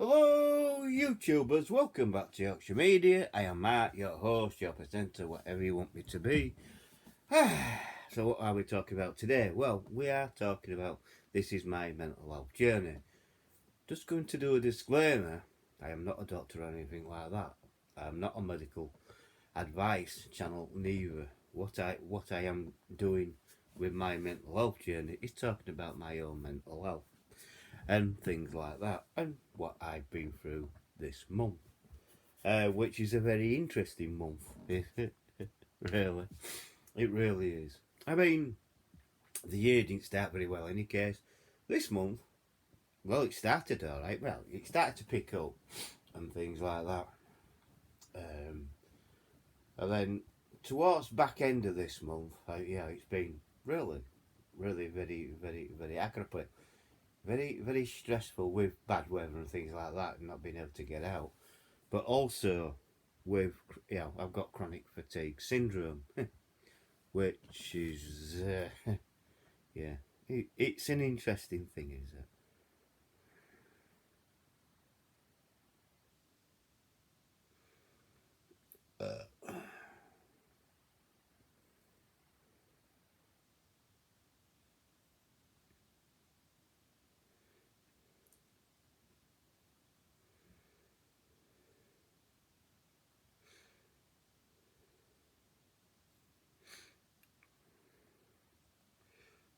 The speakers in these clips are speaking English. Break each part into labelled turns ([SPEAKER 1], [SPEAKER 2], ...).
[SPEAKER 1] Hello, YouTubers. Welcome back to Yorkshire Media. I am Mark, your host, your presenter, whatever you want me to be. So what are we talking about today? Well, we are talking about this is my mental health journey. Just going to do a disclaimer. I am not a doctor or anything like that. I am not a medical advice channel neither. What I am doing with my mental health journey is talking about my own mental health and things like that, and what I've been through this month, which is a very interesting month. Really, it really is. I mean, the year didn't start very well. In any case, this month, well, it started all right. Well, it started to pick up and things like that. And then towards back end of this month, it's been really, really very acropy. Very stressful with bad weather and things like that, and not being able to get out. But also with, I've got chronic fatigue syndrome, which is, it's an interesting thing, is it?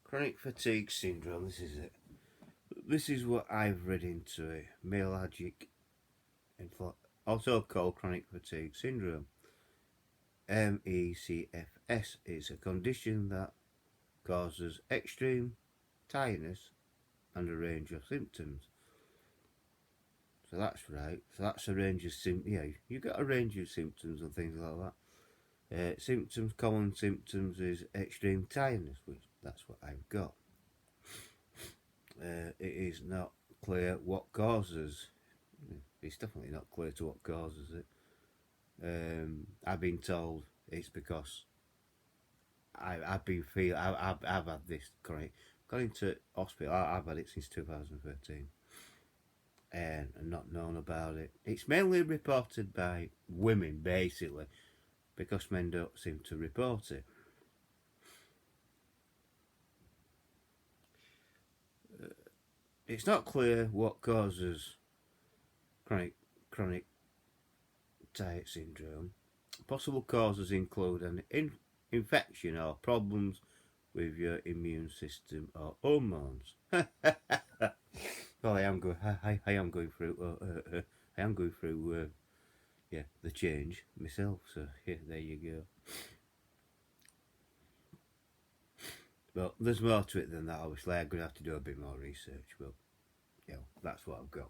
[SPEAKER 1] Chronic fatigue syndrome, this is it. This is what I've read into it. Myalgic, also called chronic fatigue syndrome. MECFS is a condition that causes extreme tiredness and a range of symptoms. So that's right. So that's a range of symptoms. Yeah, you got a range of symptoms and things like that. Common symptoms is extreme tiredness, which that's what I've got. It is not clear what causes. It's definitely not clear to what causes it. I've been told it's because I've had this chronic. Got into hospital. I've had it since 2013. And not known about it. It's mainly reported by women, basically, because men don't seem to report it. It's not clear what causes chronic tired syndrome. Possible causes include an infection or problems with your immune system or hormones. Well, I am going through. I am going through. The change myself. So yeah, there you go. But there's more to it than that. Obviously, I'm going to have to do a bit more research. But that's what I've got.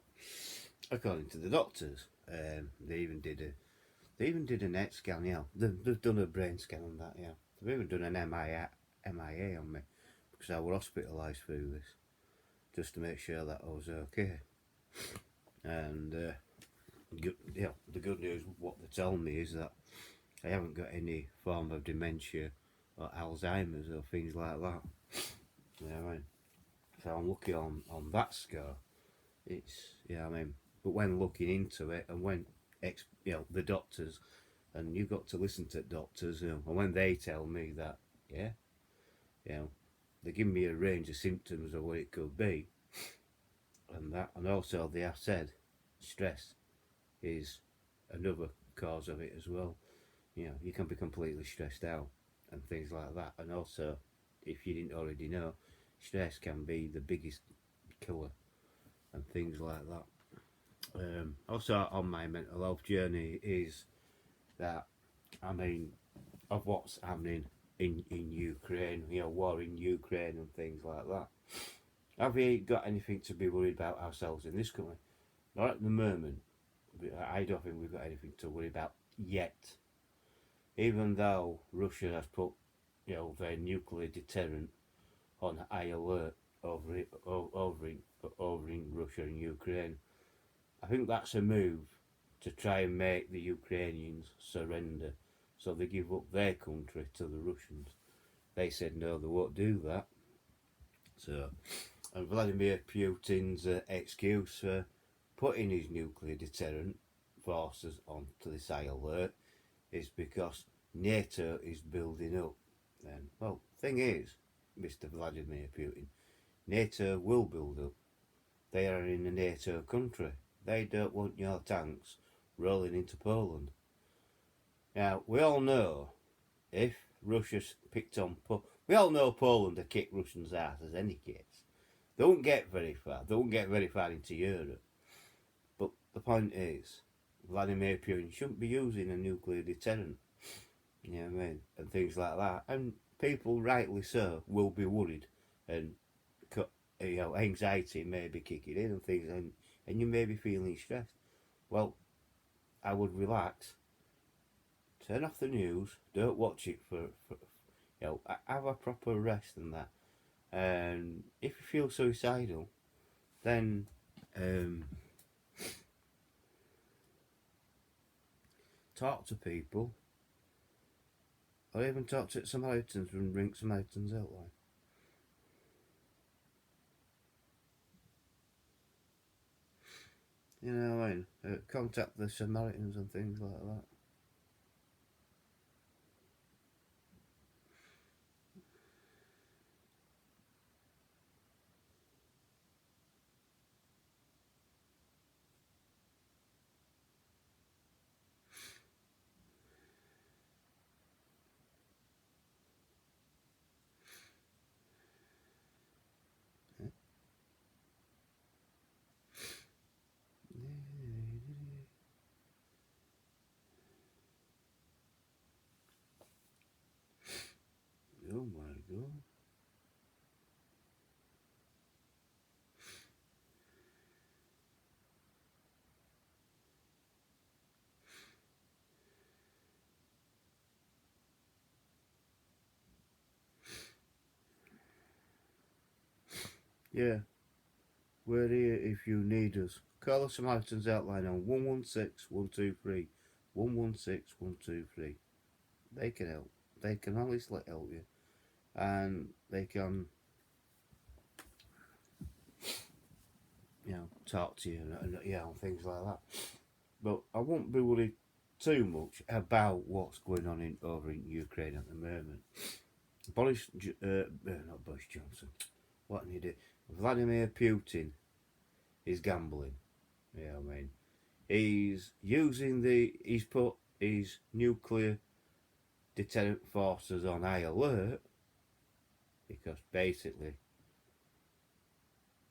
[SPEAKER 1] According to the doctors, they even did a NET scan. Yeah, they've done a brain scan on that. Yeah, they've even done an MIA on me because I was hospitalised through this, just to make sure that I was okay. And the good news, what they're telling me is that I haven't got any form of dementia or Alzheimer's or things like that. So I'm lucky on that score. But when looking into it and when the doctors, and you've got to listen to doctors, and when they tell me that, they give me a range of symptoms of what it could be, and also they have said stress is another cause of it as well. You can be completely stressed out and things like that, and also, if you didn't already know, stress can be the biggest killer and things like that. Also, on my mental health journey is that, of what's happening in Ukraine, war in Ukraine and things like that. Have we got anything to be worried about ourselves in this country? Not at the moment. I don't think we've got anything to worry about yet. Even though Russia has put, their nuclear deterrent on high alert over in Russia and Ukraine, I think that's a move to try and make the Ukrainians surrender, so they give up their country to the Russians. They said no, they won't do that. So, and Vladimir Putin's excuse for putting his nuclear deterrent forces onto this high alert is because NATO is building up. And, well, thing is, Mr. Vladimir Putin, NATO will build up. They are in a NATO country. They don't want your tanks rolling into Poland. Now, we all know if Russia's picked on... we all know Poland will kick Russians' asses any case. They won't get very far. They won't get very far into Europe. But the point is, Vladimir Putin shouldn't be using a nuclear deterrent. You know what I mean? And things like that. And people, rightly so, will be worried. And, anxiety may be kicking in and things. And you may be feeling stressed. Well, I would relax. Turn off the news. Don't watch it for have a proper rest and that. And if you feel suicidal, then talk to people, or even talk to Samaritans and ring Samaritans outline. You know what I mean? Contact the Samaritans and things like that. Oh my God. Yeah, we're here if you need us. Call the Samaritans outline on 116 123 116 123. They can help. They can honestly help you. And they can, talk to you and things like that. But I won't be worried too much about what's going on over in Ukraine at the moment. Not Boris Johnson. What an idiot. Vladimir Putin is gambling. Yeah, I mean, he's put his nuclear deterrent forces on high alert because basically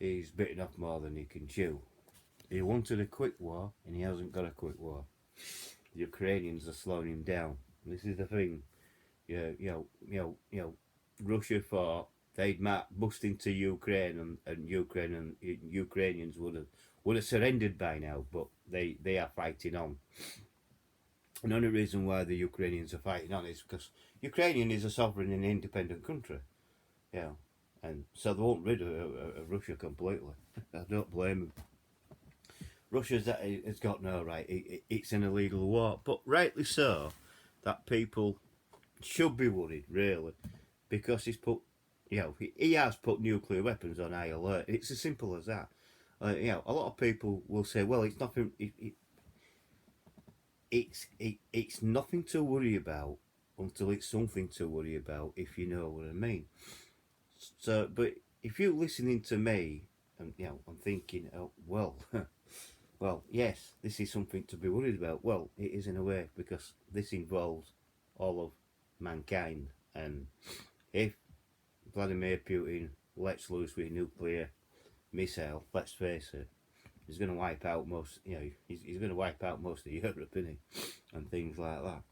[SPEAKER 1] he's bitten off more than he can chew. He wanted a quick war and he hasn't got a quick war. The Ukrainians are slowing him down. This is the thing. Russia thought they'd bust into Ukraine and Ukrainians would have surrendered by now, but they are fighting on. And the only reason why the Ukrainians are fighting on is because Ukraine is a sovereign and independent country. Yeah. And so they won't rid of Russia completely. I don't blame them. Russia's has got no right. It's an illegal war, but rightly so. That people should be worried, really, because he has put nuclear weapons on high alert. It's as simple as that. A lot of people will say, well, it's nothing. It's nothing to worry about until it's something to worry about, if you know what I mean. So, but if you're listening to me, and I'm thinking, oh well, well, yes, this is something to be worried about. Well, it is in a way because this involves all of mankind, and if Vladimir Putin lets loose with a nuclear missile, let's face it, he's going to wipe out most. He's going to wipe out most of Europe, isn't he, and things like that.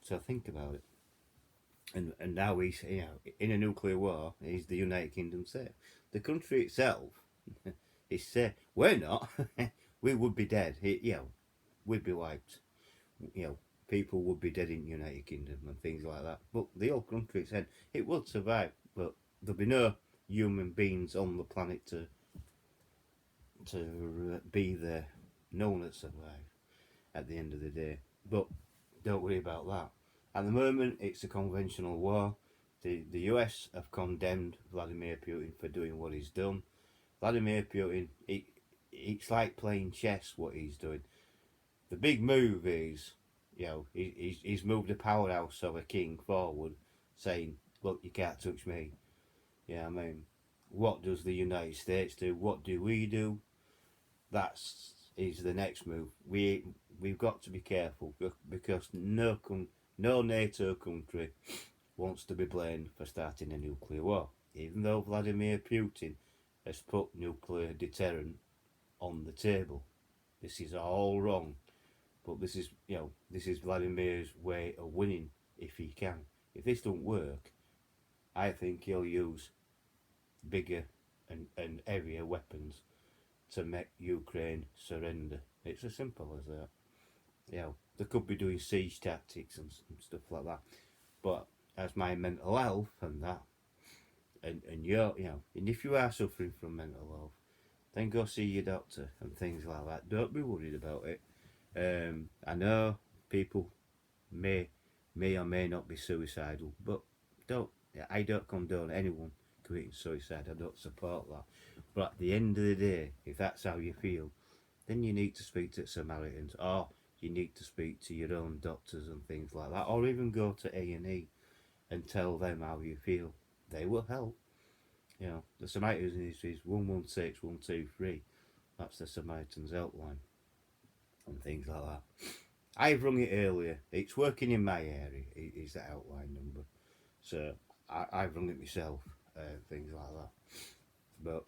[SPEAKER 1] So think about it. And now he's in a nuclear war. He's the United Kingdom safe. The country itself is safe. We're not. We would be dead. We'd be wiped. People would be dead in the United Kingdom and things like that. But the whole country said it would survive, but there'll be no human beings on the planet to be there. No one would survive at the end of the day. But don't worry about that. At the moment, it's a conventional war. The US have condemned Vladimir Putin for doing what he's done. Vladimir Putin, it's like playing chess. What he's doing. The big move is, he's moved a powerhouse of a king forward, saying, "Look, you can't touch me." Yeah, I mean, what does the United States do? What do we do? That's is the next move. We've got to be careful because no NATO country wants to be blamed for starting a nuclear war, even though Vladimir Putin has put nuclear deterrent on the table. This is all wrong, but this is Vladimir's way of winning if he can. If this don't work, I think he'll use bigger and heavier weapons to make Ukraine surrender. It's as simple as that. They could be doing siege tactics and stuff like that. But as my mental health and that, and and if you are suffering from mental health, then go see your doctor and things like that. Don't be worried about it. I know people may or may not be suicidal, but I don't condone anyone committing suicide. I don't support that. But at the end of the day, if that's how you feel, then you need to speak to Samaritans, or you need to speak to your own doctors and things like that, or even go to A&E and tell them how you feel. They will help. The Samaritans is 116 123. That's the Samaritans helpline and things like that. I've rung it earlier. It's working in my area. Is that outline number? So I've rung it myself. Things like that. But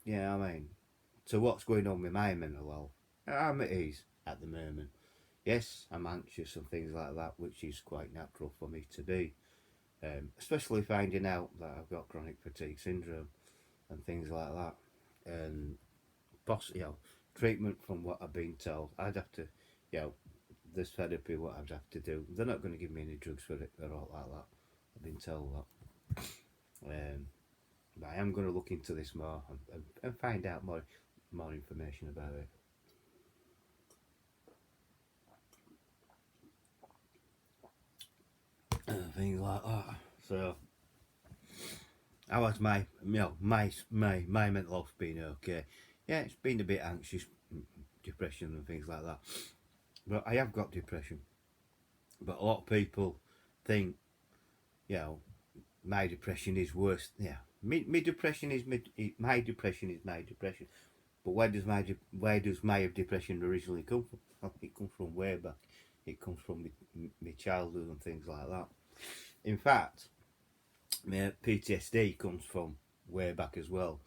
[SPEAKER 1] yeah, I mean, so what's going on with my mental health? I'm at ease at the moment. Yes, I'm anxious and things like that, which is quite natural for me to be. Especially finding out that I've got chronic fatigue syndrome and things like that, and treatment from what I've been told. I'd have to, this therapy, what I'd have to do. They're not going to give me any drugs for it or all like that. I've been told that. But I am going to look into this more and find out more information about it. Things like that. So, how has my mental health been? Okay, yeah, it's been a bit anxious, depression and things like that. But I have got depression. But a lot of people think, my depression is worse. Yeah, my depression is my depression is my depression. But where does my depression originally come from? Well, it comes from way back. It comes from my childhood and things like that. In fact, my PTSD comes from way back as well,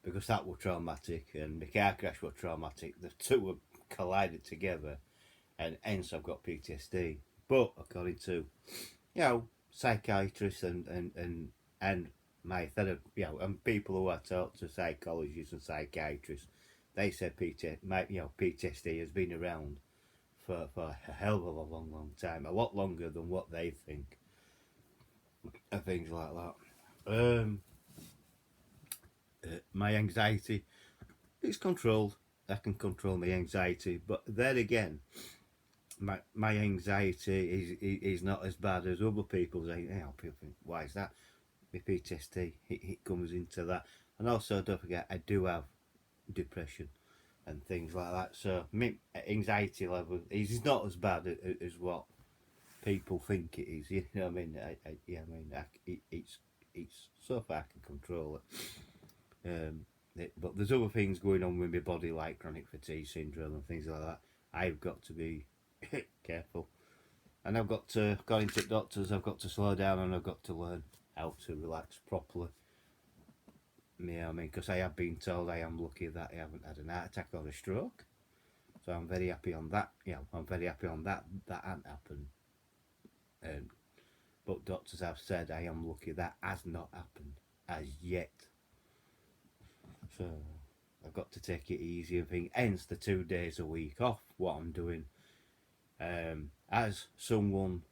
[SPEAKER 1] because that was traumatic and my car crash was traumatic. The two were collided together, and hence I've got PTSD. But according to psychiatrists and my therapy, and people who I talk to, psychologists and psychiatrists, they said PTSD has been around for a hell of a long time, a lot longer than what they think, and things like that. My anxiety, it's controlled. I can control my anxiety, but then again, my anxiety is not as bad as other people's. People think, why is that? My PTSD, it comes into that, and also don't forget, I do have depression and things like that. So my anxiety level is not as bad as what people think it is. You know what I mean? It's so far I can control it. But there's other things going on with my body, like chronic fatigue syndrome and things like that. I've got to be careful, and I've got to, according to doctors, I've got to slow down and I've got to learn how to relax properly. Yeah, I mean, because I have been told I am lucky that I haven't had an heart attack or a stroke, so I'm very happy on that. I'm very happy on that. That hasn't happened. But doctors have said I am lucky that has not happened as yet. So I've got to take it easy and think. Hence the 2 days a week off. What I'm doing, as someone,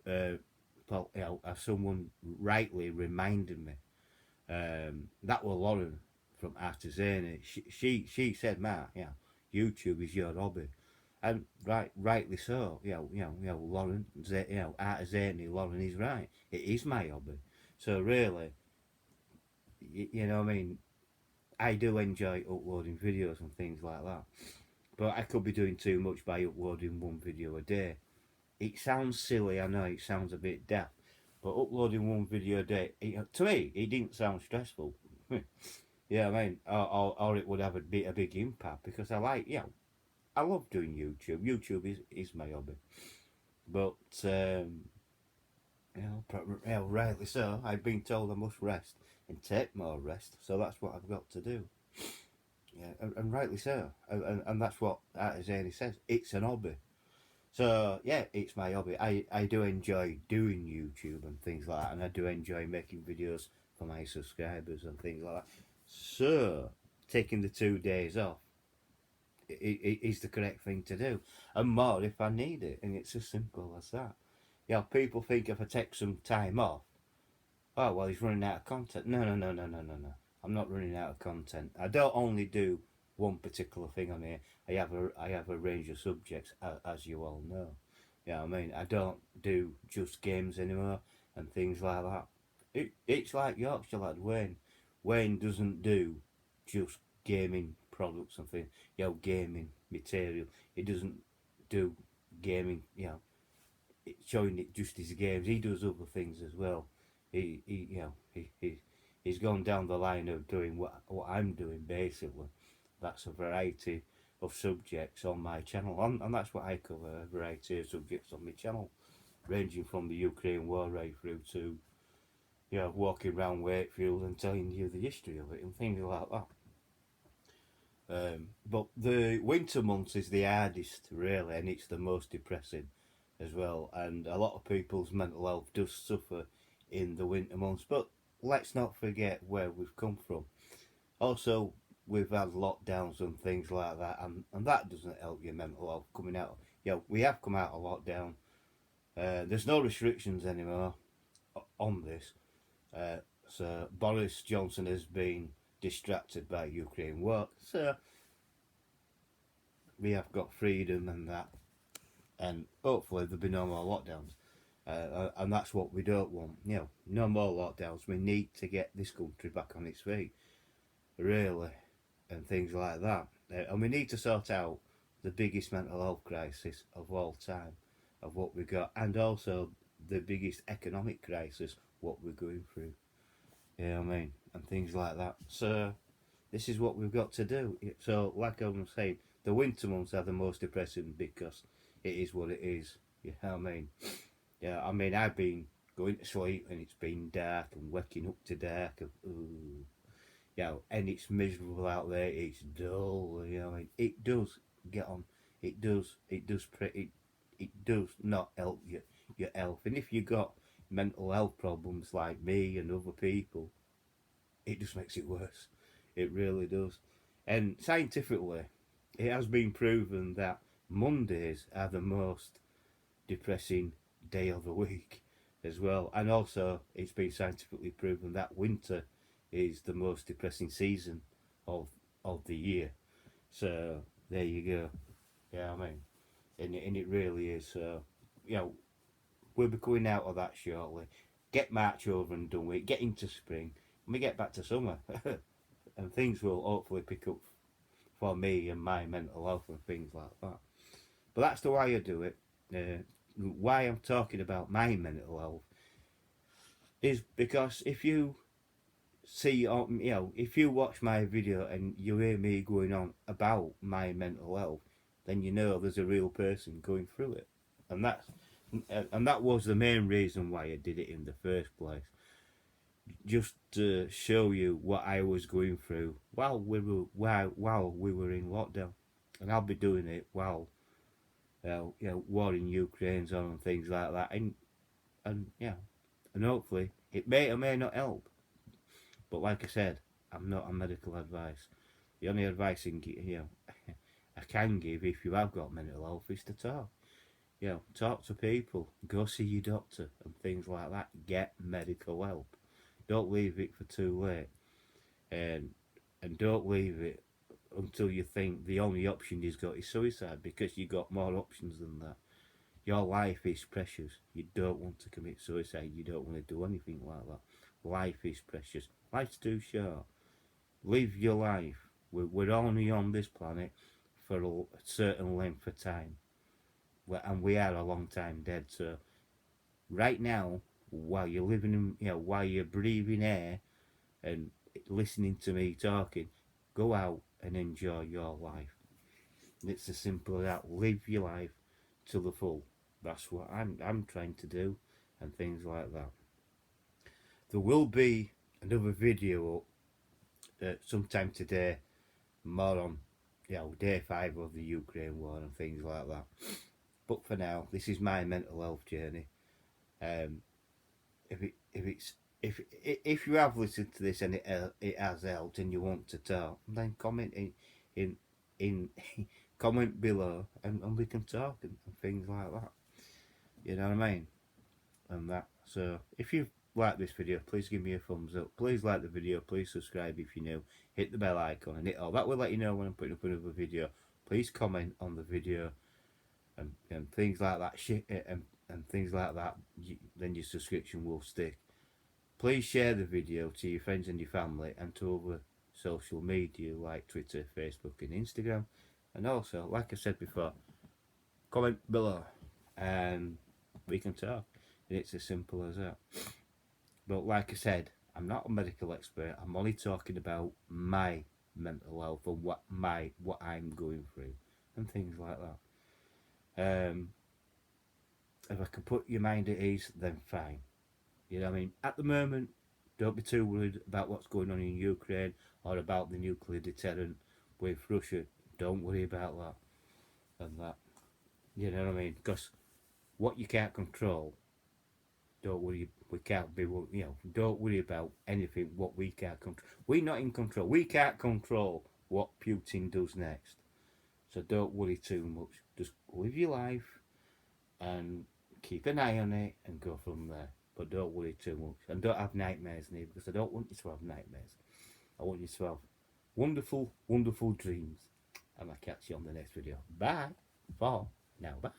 [SPEAKER 1] as someone rightly reminded me, that was Lauren from Artizani. She said, Mark, YouTube is your hobby. And rightly so. Lauren, Artizani, Lauren is right. It is my hobby. So really, you know what I mean? I do enjoy uploading videos and things like that. But I could be doing too much by uploading one video a day. It sounds silly, I know, it sounds a bit daft, but uploading one video a day, to me, it didn't sound stressful. Yeah, I mean, or it would have a big impact because I like, I love doing YouTube. YouTube is my hobby. But, rightly so, I've been told I must rest and take more rest, so that's what I've got to do. Yeah, and rightly so. And that's what Zany says. It's an hobby. So yeah, it's my hobby. I do enjoy doing YouTube and things like that, and I do enjoy making videos for my subscribers and things like that. So taking the 2 days off is the correct thing to do, and more if I need it, and it's as simple as that. Yeah, people think if I take some time off, oh well, he's running out of content. No, no, no, no, no, no, no. I'm not running out of content. I don't only do one particular thing on here. I have a range of subjects, as you all know. Yeah, I mean, I don't do just games anymore and things like that. It's like Yorkshire lad Wayne. Wayne doesn't do just gaming products and things. Gaming material. He doesn't do gaming. Showing it just his games. He does other things as well. He's gone down the line of doing what I'm doing basically. That's a variety of subjects on my channel, and that's what I cover, a variety of subjects on my channel, ranging from the Ukraine war right through to walking around Wakefield and telling you the history of it and things like that. But the winter months is the hardest really, and it's the most depressing as well, and a lot of people's mental health does suffer in the winter months. But let's not forget where we've come from. Also, we've had lockdowns and things like that, and that doesn't help your mental health coming out. We have come out of lockdown. There's no restrictions anymore on this. So Boris Johnson has been distracted by Ukraine war. So we have got freedom and that, and hopefully there'll be no more lockdowns. And that's what we don't want. No more lockdowns. We need to get this country back on its feet, really, and things like that. And we need to sort out the biggest mental health crisis of all time, of what we got, and also the biggest economic crisis what we're going through. I mean, and things like that. So this is what we've got to do. So, like I was saying, the winter months are the most depressing because it is what it is. You know what I mean? I mean, I've been going to sleep and it's been dark and waking up to dark and and it's miserable out there. It's dull. I mean, it does get on. It does. It does. It does not help your health. And if you got mental health problems like me and other people, it just makes it worse. It really does. And scientifically, it has been proven that Mondays are the most depressing day of the week as well. And also, it's been scientifically proven that winter is the most depressing season of the year. So there you go. I mean, and it really is. So we'll be coming out of that shortly. Get March over and done with. Get into spring, and we get back to summer, and things will hopefully pick up for me and my mental health and things like that. But that's the way I do it. Why I'm talking about my mental health is because if you see, if you watch my video and you hear me going on about my mental health, then you know there's a real person going through it, and that was the main reason why I did it in the first place. Just to show you what I was going through while we were in lockdown, and I'll be doing it while war in Ukraine's on and things like that, and hopefully it may or may not help. But like I said, I'm not a medical advice. The only advice I can give if you have got mental health is to talk. Talk to people, go see your doctor and things like that. Get medical help. Don't leave it for too late, and don't leave it until you think the only option you've got is suicide, because you got more options than that. Your life is precious. You don't want to commit suicide. You don't want to do anything like that. Life is precious. Life's too short. live your life. We're only on this planet for a certain length of time, and we are a long time dead. So right now, while you're living in, while you're breathing air and listening to me talking, go out and enjoy your life. It's as simple as that. Live your life to the full. That's what I'm trying to do, and things like that. There will be another video sometime today, more on day 5 of the Ukraine war and things like that. But for now, this is my mental health journey. If you have listened to this and it has helped and you want to talk, then comment in comment below and we can talk and things like that. You know what I mean? And that. So if you've liked this video, please give me a thumbs up. Please like the video. Please subscribe if you're new. Hit the bell icon and hit all. That will let you know when I'm putting up another video. Please comment on the video and things like that. And things like that. Then your subscription will stick. Please share the video to your friends and your family and to other social media like Twitter, Facebook and Instagram. And also, like I said before, comment below and we can talk. And it's as simple as that. But like I said, I'm not a medical expert. I'm only talking about my mental health and what I'm going through and things like that. If I can put your mind at ease, then fine. You know what I mean? At the moment, don't be too worried about what's going on in Ukraine or about the nuclear deterrent with Russia. Don't worry about that and that. You know what I mean? Because what you can't control, don't worry. We can't be, don't worry about anything what we can't control. We're not in control. We can't control what Putin does next. So don't worry too much. Just live your life and keep an eye on it and go from there. But don't worry too much. And don't have nightmares neither, because I don't want you to have nightmares. I want you to have wonderful, wonderful dreams. And I'll catch you on the next video. Bye. For now. Bye.